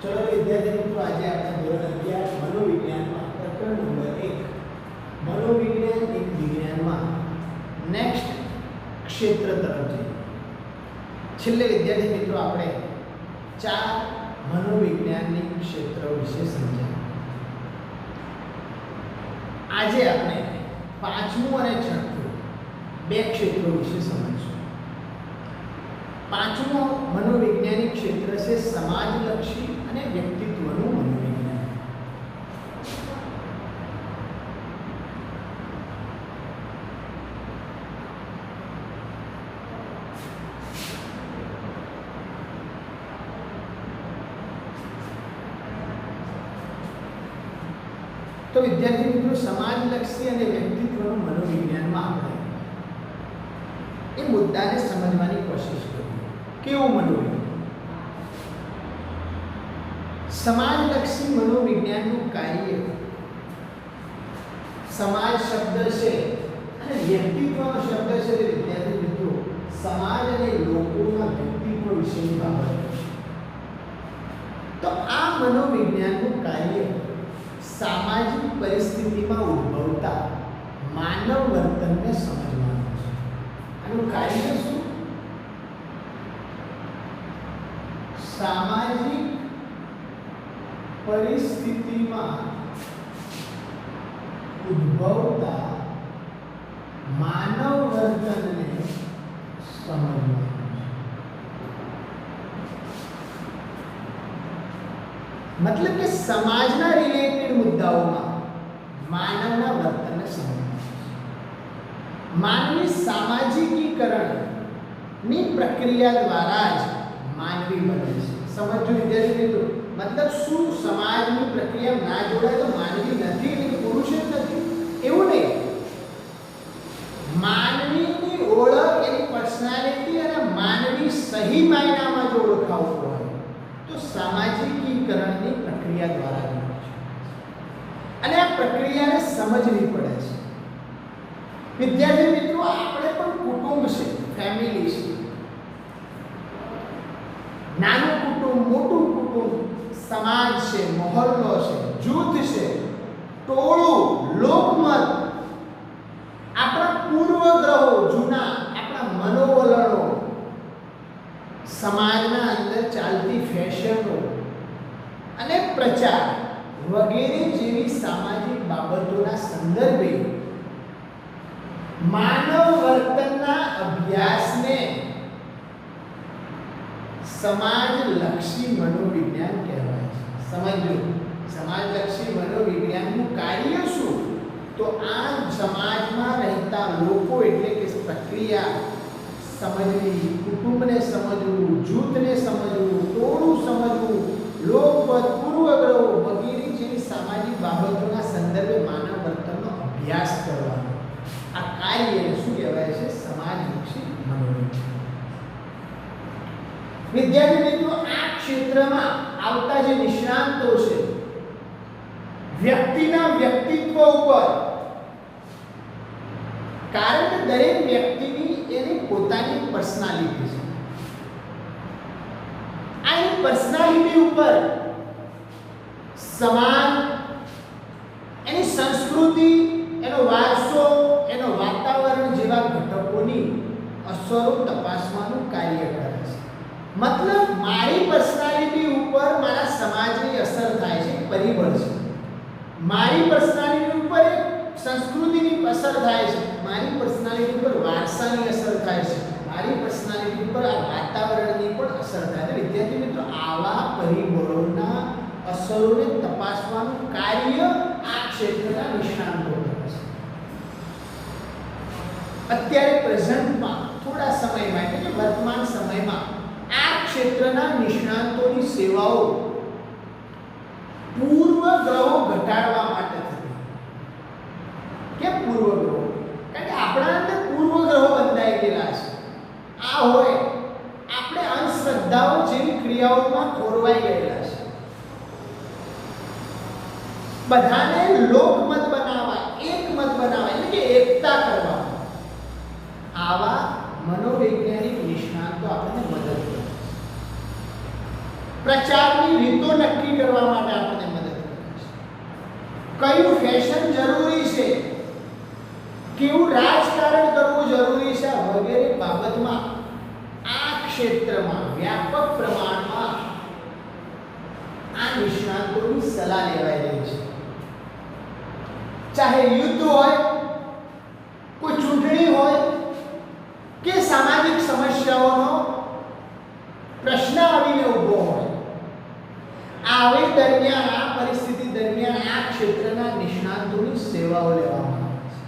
ચલો વિદ્યાર્થી મિત્રો, આજે આપણે ધોરણ 11 મનોવિજ્ઞાનમાં પ્રકરણ નંબર 1 મનોવિજ્ઞાન એક વિજ્ઞાનમાં નેક્સ્ટ ક્ષેત્ર તરફ જઈએ. છેલ્લે વિદ્યાર્થી મિત્રો આપણે 4 મનોવિજ્ઞાનની ક્ષેત્રો વિશે સમજ્યા. આજે આપણે પાંચમું અને છઠ્ઠું બે ક્ષેત્રો વિશે સમજીશું. પાંચમું મનોવૈજ્ઞાનિક ક્ષેત્ર છે સમાજલક્ષી અને વ્યક્તિત્વનું મનોવિજ્ઞાન. તો વિદ્યાર્થી મિત્રો, સમાજલક્ષી અને વ્યક્તિત્વનું મનોવિજ્ઞાનમાં આપણે એ મુદ્દાને સમજવાની કોશિશ કરીએ. કેવું મનોવિજ્ઞાન? સમાજલક્ષી મનોવિજ્ઞાનનું કાર્ય સમાજ શબ્દ છે અને વ્યક્તિત્વનો શબ્દ છે. વિદ્યાર્થી મિત્રો, સમાજ અને લોકોના વ્યક્તિત્વ વિશેની બાબત છે. તો આ મનોવિજ્ઞાનનું કાર્ય સામાજિક પરિસ્થિતિમાં ઉદ્ભવતા માનવ વર્તનને સમજવાનું છે. આનું કાર્ય શું? સામાજિક પરિસ્થિતિમાં ઉદ્ભવતા માનવ વર્તનને સમજવાનું. મતલબ કે સમાજના રિલેટેડ મુદ્દાઓમાં માનવના વર્તનને સમજવાનું. માનવી સામાજિકીકરણની પ્રક્રિયા દ્વારા જ માનવી બને છે. સમજો વિદ્યાર્થી મિત્રો, મતલબ શું સમાજની પ્રક્રિયા ના જોડાય તો માનવી નથી, એટલે પુરુષ જ નથી એવું નહીં. માનવીની ઓળખ, એની પર્સનાલિટી અને માનવી સહી માયનામાં જો ઓળખાવવો હોય તો સામાજિકીકરણની પ્રક્રિયા દ્વારા જ છે. અને આ પ્રક્રિયાને સમજવી પડે છે. વિદ્યાર્થી મિત્રો, આપણે પણ કુટુંબ છે, ફેમિલી છે. નાનું કુટુંબ, મોટું કુટુંબ, સમાજ છે, મહોલ્લો છે, જૂથ છે, ટોળું, લોકમત, આપણા પૂર્વગ્રહો જૂના, આપણા મનોવલણો, સમાજના અંદર ચાલતી ફેશનો અને પ્રચાર વગેરે જેવી સામાજિક બાબતોના સંદર્ભે માનવ વર્તનના અભ્યાસને સમાજલક્ષી મનોવિજ્ઞાન કહેવાય છે. સમજો, સમાજલક્ષી મનોવિજ્ઞાનનું કાર્ય શું? તો આ સમાજમાં રહેતા લોકો એટલે કે પ્રક્રિયા સમજવી, કુટુંબને સમજવું, જૂથને સમજવું, ટોળું સમજવું, લોકમત, પૂર્વગ્રહો વગેરે જેવી સામાજિક બાબતોના સંદર્ભે માનવ વર્તનનો અભ્યાસ કરવાનો. આ કાર્યને શું કહેવાય છે? સમાજલક્ષી મનોવિજ્ઞાન. વિદ્યાર્થી મિત્રો, આ ક્ષેત્રમાં આવતા જે નિષ્ણાંતો છે, વ્યક્તિના વ્યક્તિત્વ ઉપર, કારણ કે દરેક વ્યક્તિની એની પોતાની પર્સનાલિટી છે. આ એની પર્સનાલિટી ઉપર સમાજ, એની સંસ્કૃતિ, એનો વારસો, એનો વાતાવરણ જેવા ઘટકોની અસરો તપાસવાનું કાર્ય કરે છે. મતલબ મારી પર્સનાલિટી ઉપર મારા સમાજની અસર થાય છે, પરિબળ છે. મારી પર્સનાલિટી ઉપર એક સંસ્કૃતિની અસર થાય છે, મારી પર્સનાલિટી ઉપર વારસાની અસર થાય છે, મારી પર્સનાલિટી ઉપર આ વાતાવરણની પણ અસર થાય છે. વિદ્યાર્થી મિત્રો, આવા પરિબળોના અસરોને તપાસવાનું કાર્ય આ ક્ષેત્રના નિષ્ણાંતો કરે છે. અત્યારે પ્રેઝન્ટમાં થોડા સમયમાં એટલે કે વર્તમાન સમયમાં આ ક્ષેત્રના નિષ્ણાંતોની સેવાઓ પૂર્વગ્રહો ઘટાડવા માટે થતી. કેમ પૂર્વગ્રહો? કારણ કે આપણા અંદર પૂર્વગ્રહો બંધાઈ ગયેલા છે. આ હોય આપણે અંધશ્રદ્ધાઓ જેવી ક્રિયાઓમાં ખોરવાઈ ગયેલા છે. બધાને લોકમત બનાવવા, એકમત બનાવવા એટલે કે એકતા કરવા, આવા મનોવૈજ્ઞાનિક નિષ્ણાંતો આપણને મદદ કરે. પ્રચારની જીવવાની રીતો નક્કી કરવા માટે આપણને મદદ કરે છે. કયું ફેશન જરૂરી છે, કેવું રાજકારણ કરવું જરૂરી છે, વગેરે બાબતમાં આ ક્ષેત્રમાં વ્યાપક પ્રમાણમાં આ નિષ્ણાતોની સલાહ લેવાઈ રહી છે. ચાહે યુદ્ધ હોય, કોઈ ચૂંટણી હોય કે સામાજિક સમસ્યાઓનો પ્રશ્ન આવીને ઊભો હોય, આવી દરમિયાન આ પરિસ્થિતિ દરમિયાન આ ક્ષેત્રના નિષ્ણાતોની સેવાઓ લેવામાં આવે છે.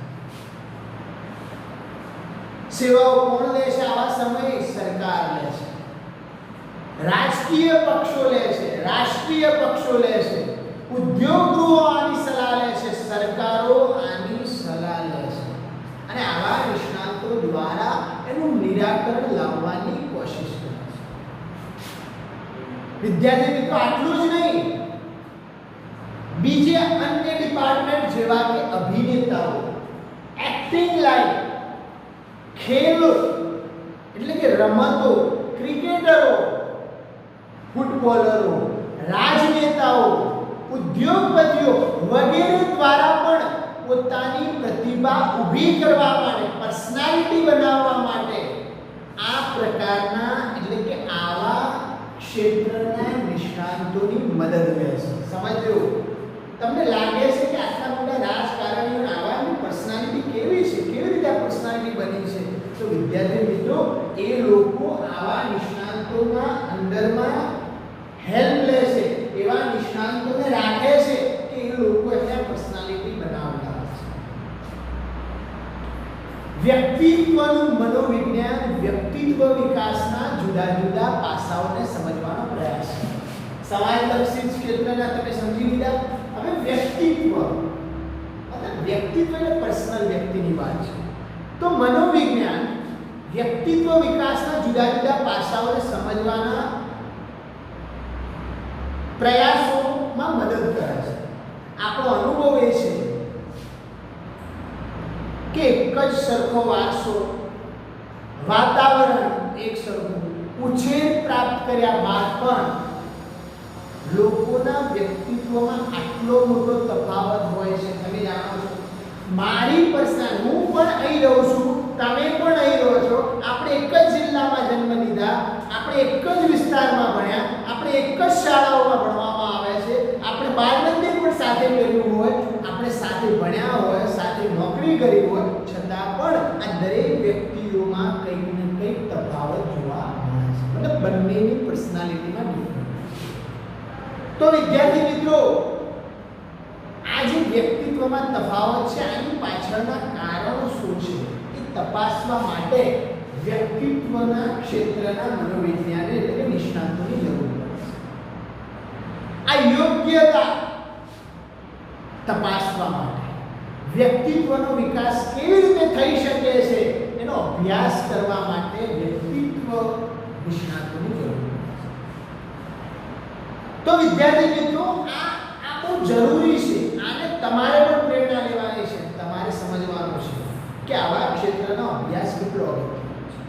સેવાઓ કોણ લે છે? આવા સમયે સરકાર લે છે, રાજકીય પક્ષો લે છે, રાષ્ટ્રીય પક્ષો લે છે, ઉદ્યોગ ગૃહો આની સલાહ લે છે, સરકારો આની સલાહ લે છે અને આવા નિષ્ણાતો દ્વારા એનું નિરાકરણ લાવવાની કોશિશ કરે છે. વિદ્યાર્થી મિત્રો, આટલું જ નહીં, બીજે અન્ય ડિપાર્ટમેન્ટ જેવા કે અભિનેતાઓ, એક્ટિંગ લાઈન, ખેલ એટલે કે રમતો, ક્રિકેટરો, ફૂટબોલરો, રાજનેતાઓ, ઉદ્યોગપતિઓ વગેરે દ્વારા પણ પોતાની પ્રતિભા ઊભી કરવા માટે, પર્સનાલિટી બનાવવા માટે આ પ્રકારના એટલે કે આવા ક્ષેત્રના નિષ્ણાતોની મદદ લે છે. સમજો, તમને લાગે છે કે આટલા મોટા રાજકારણીઓ આવાની પર્સનાલિટી કેવી છે, કેવી રીતે આ પર્સનાલિટી બની છે? તો વિદ્યાર્થી મિત્રો, એ લોકો આવા નિષ્ણાતોના અંદરમાં હેલ્પ લે છે, એવા નિષ્ણાતોને રાખે છે કે એ લોકો એને પર્સનાલિટી બનાવતા હોય છે. વ્યક્તિત્વનું મનોવિજ્ઞાન વ્યક્તિત્વ વિકાસના જુદા જુદા પાસાઓને સમજવાનો પ્રયાસ છે. સમાજલક્ષી ક્ષેત્રના તમે સમજી લીધા. હવે વ્યક્તિત્વ એટલે પર્સનલ વ્યક્તિની વાત છે. તો મનોવિજ્ઞાન વ્યક્તિત્વ વિકાસના જુદા જુદા પાસાઓને સમજવાના પ્રયાસોમાં મદદ કરે છે. આપણો અનુભવ એ છે કે એક જ સરખો વારસો, વાતાવરણ એક સરખું, ઉછેર પ્રાપ્ત કર્યા બાદ પણ લોકોના વ્યક્તિત્વમાં આટલો મોટો તફાવત હોય છે. તમે જાણો છો, મારી પર્સનલ, હું પણ અહીં રહું છું, તમે પણ અહીં રહો છો, આપણે એક જ જિલ્લામાં જન્મ લીધા, આપણે એક જ વિસ્તારમાં ભણ્યા, આપણે એક જ શાળાઓમાં ભણવામાં આવે છે, આપણે બાળમંદિર પણ સાથે કર્યું હોય, આપણે સાથે ભણ્યા હોય, સાથે નોકરી કરી હોય, છતાં પણ આ દરેક વ્યક્તિઓમાં કંઈક ને કંઈક તફાવત જોવા મળે છે. મતલબ બંનેની પર્સનાલિટીમાં ડિફરન્સ. તો વિદ્યાર્થી મિત્રો, આ જે વ્યક્તિત્વમાં તફાવત છે, આની પાછળના કારણો શું છે એ તપાસવા માટે વ્યક્તિત્વના ક્ષેત્રના મનોવિજ્ઞાને એટલે કે નિષ્ણાતોની જરૂર પડે છે. આ યોગ્યતા તપાસવા માટે, વ્યક્તિત્વનો વિકાસ કેવી રીતે થઈ શકે છે એનો અભ્યાસ કરવા માટે વ્યક્તિત્વ નિષ્ણાતોની જરૂર પડે છે. તો વિદ્યાર્થી મિત્રો, આ બહુ જરૂરી છે. આને તમારે પણ પ્રેરણા લેવાની છે, તમારે સમજવાનું છે કે આવા ક્ષેત્રનો અભ્યાસ કેટલો અગત્યનો છે.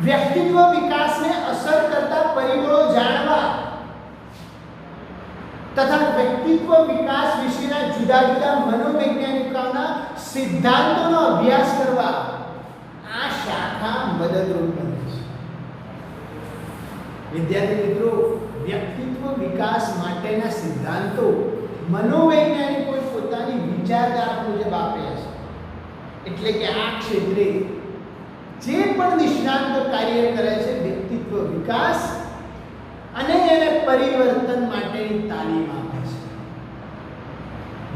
વ્યક્તિત્વ વિકાસને અસર કરતા પરિબળો જાણવા તથા વ્યક્તિત્વ વિકાસ વિશેના જુદા જુદા મનોવૈજ્ઞાનિકોના સિદ્ધાંતોનો અભ્યાસ કરવા આ શાખા મદદરૂપ બને છે. વિદ્યાર્થી મિત્રો, વ્યક્તિત્વ વિકાસ માટેના સિદ્ધાંતો મનોવૈજ્ઞાનિકોએ પોતાની વિચારધારા મુજબ આપ્યા છે. એટલે કે આ ક્ષેત્રે જે પણ નિષ્ણાતો કાર્ય કરે છે, વ્યક્તિત્વ વિકાસ અને એને પરિવર્તન માટેની તાલીમ આપે છે.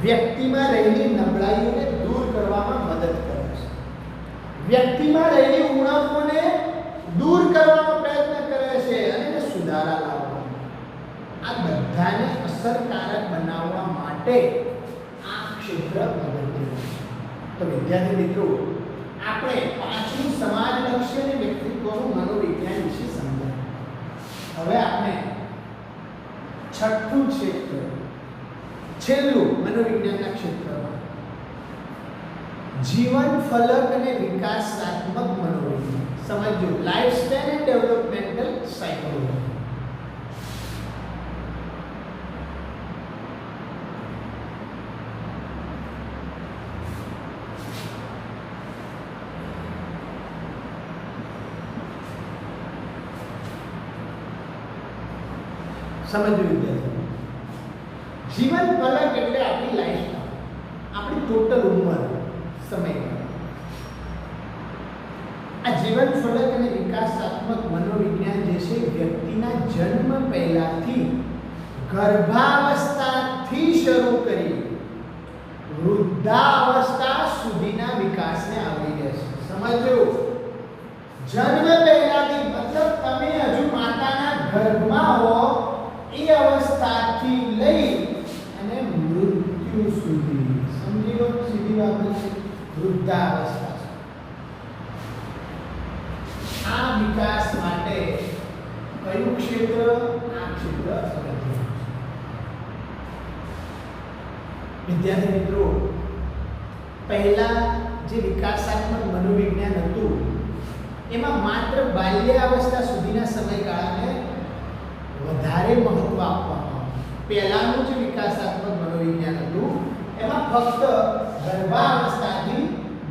વ્યક્તિમાં રહેલી નબળાઈઓને દૂર કરવામાં મદદ કરે છે. વ્યક્તિમાં રહેલી ઉણપોને દૂર કરવાનો પ્રયત્ન કરે છે અને એને સુધારા લાવવાનો. આ બધાને અસરકારક બનાવવા માટે આ ક્ષેત્ર મદદરૂપ છે. તો વિદ્યાર્થી મિત્રો, આપણે પાંચમું સમાજલક્ષી અને વ્યક્તિત્વનું મનોવિજ્ઞાન વિશે સમજ્યા. હવે આપણે છઠ્ઠું ક્ષેત્ર, છેલ્લું મનોવિજ્ઞાનના ક્ષેત્રમાં જીવન ફલક અને વિકાસાત્મક મનોવિજ્ઞાન સમજો. Life style and developmental psychology. સમજવું વિદ્યાર્થી. જીવન ફલક એટલે આપણી લાઈફ, આપણી ટોટલ ઉંમર, સમયગાળો. આ જીવન ફલક અને વિકાસાત્મક મનોવિજ્ઞાન જે છે વ્યક્તિના જન્મ પહેલાથી ગર્ભાવસ્થાથી શરૂ કરી વૃદ્ધાવસ્થા સુધીના વિકાસને આવરી લે છે. સમજો, જન્મ પહેલાથી મતલબ તમે હજુ માતાના ગર્ભમાં હો એ અવસ્થાથી લઈ અને મૃત્યુ સુધી. સમજી લો, સીધી વાત છે. વૃદ્ધાવસ્થા આ વિકાસ માટે કયું ક્ષેત્ર? આ ક્ષેત્ર અગત્યનું છે. વિદ્યાર્થી મિત્રો, પહેલા જે વિકાસાત્મક મનોવિજ્ઞાન હતું એમાં માત્ર બાલ્યાવસ્થા સુધીના સમયગાળાને વધારે મહત્વ આપવામાં. પહેલાનું જે વિકાસાત્મક મનોવિજ્ઞાન હતું એમાં ફક્ત ગર્ભાવસ્થાથી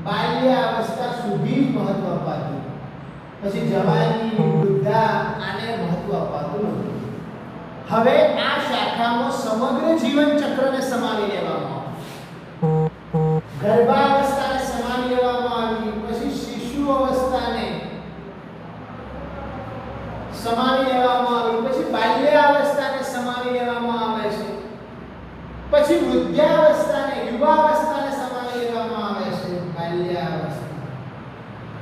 બાલ્યાવસ્થા સુધી મહત્વ અપાતું. પછી જવાની, વૃદ્ધા આને મહત્વ અપાતું નહોતું. હવે આ શાખામાં સમગ્ર જીવન ચક્રને સમાવી લેવામાં, ગર્ભાવસ્થાને સમાવી લેવામાં આવી, પછી શિશુ અવસ્થાને સમાવી લેવામાં આવી, પછી બાલ્યાવસ્થાને સમાવી લેવામાં આવે છે, પછી વૃદ્ધાવસ્થાને, યુવાવસ્થાને સમાવી લેવામાં આવે છે. બાલ્યાવસ્થા,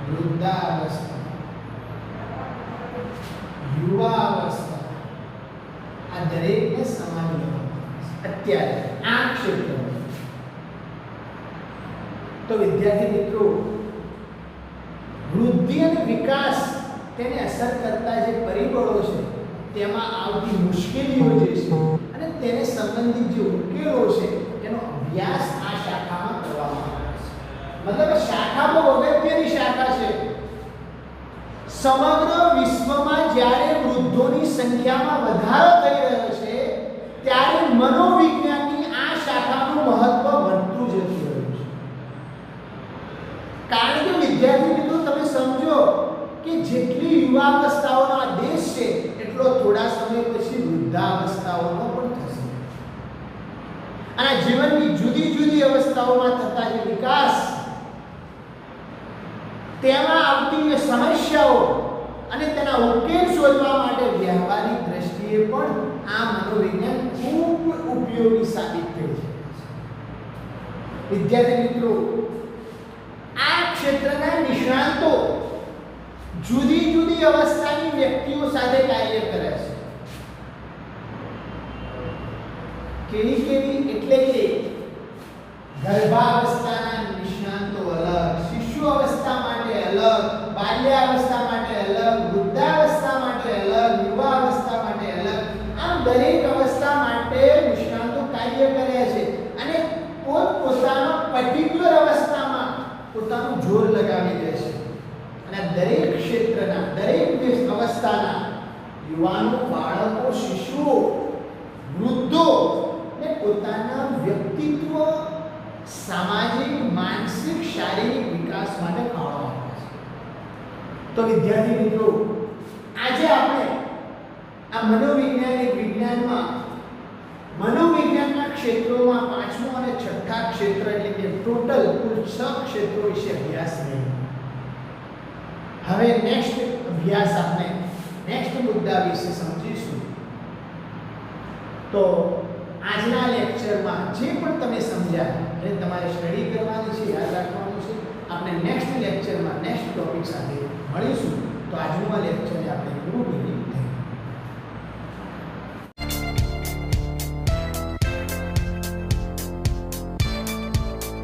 વૃદ્ધાવસ્થા, યુવાવસ્થા, આ દરેકને સમાવી લેવામાં અત્યારે આ ક્ષેત્રમાં. તો વિદ્યાર્થી મિત્રો, વૃદ્ધિ અને વિકાસ તેને અસર કરતા જે પરિબળો છે તેમાં આવતી મુશ્કેલીઓ જે છે અને તેને સંબંધિત જે ઉકેલો છે તેનો અભ્યાસ આ શાખામાં કરવામાં આવે છે. મતલબ શાખા બહુ અગત્યની શાખા છે. સમગ્ર વિશ્વમાં જ્યારે વૃદ્ધોની સંખ્યામાં વધારો થઈ રહ્યો છે ત્યારે મનોવિજ્ઞાનની આ શાખાનું મહત્વ વધતું જતું રહ્યું છે. કારણ કે વિદ્યાર્થી મિત્રો, તમે સમજો કે જેટલી યુવાવસ્થાઓનો આ દેશ છે એટલો થોડા સમય પછી વૃદ્ધાવસ્થાઓનો પણ થશે. અને જીવનની જુદી જુદી અવસ્થાઓમાં થતા જે વિકાસ, તેમાં આવતી સમસ્યાઓ અને તેના ઉકેલ શોધવા માટે વ્યવહારિક દ્રષ્ટિએ પણ આ મનોવિજ્ઞાન ખૂબ ઉપયોગી સાબિત થઈ છે. વિદ્યાર્થી મિત્રો, આ ક્ષેત્રના નિષ્ણાતો જુદી જુદી અવસ્થાની વ્યક્તિઓ સાથે કાર્ય કરે છે. કેવી કેવી? એટલે કે ગર્ભાવસ્થાના નિષ્ણાતો અલગ, શિશુ અવસ્થા માટે અલગ, બાલ્યાવસ્થા માટે અલગ, વૃદ્ધાવસ્થા માટે અલગ, યુવાવસ્થા માટે અલગ. આમ દરેક અવસ્થા માટે નિષ્ણાતો કાર્ય કરે છે અને પોતાના પર્ટિક્યુલર અવસ્થામાં પોતાનું જોર લગાવી દે છે. અને દરેક ક્ષેત્રના, દરેક અવસ્થાના યુવાનો, બાળકો, શિશુઓ, વૃદ્ધો ને પોતાના વ્યક્તિત્વ, સામાજિક, માનસિક, શારીરિક વિકાસ માટે ફાળો આપે છે. તો વિદ્યાર્થી મિત્રો, આજે આપણે આ મનોવૈજ્ઞાનિક વિજ્ઞાનમાં મનોવિજ્ઞાનના ક્ષેત્રોમાં પાંચમું અને છઠ્ઠા ક્ષેત્ર એટલે કે ટોટલ કુલ 6 ક્ષેત્રો વિશે અભ્યાસ કર્યો. હવે નેક્સ્ટ અભ્યાસ આપણે નેક્સ્ટ મુદ્દા વિશે સમજીશું. તો આજના લેક્ચરમાં જે પણ તમે સમજ્યા એ તમારે સ્ટડી કરવાની છે, યાદ રાખવાનું છે. આપણે નેક્સ્ટ લેક્ચરમાં નેક્સ્ટ ટોપિક સાથે મળીશું. તો આજનું આ લેક્ચરને આપણે પૂરું કરીએ.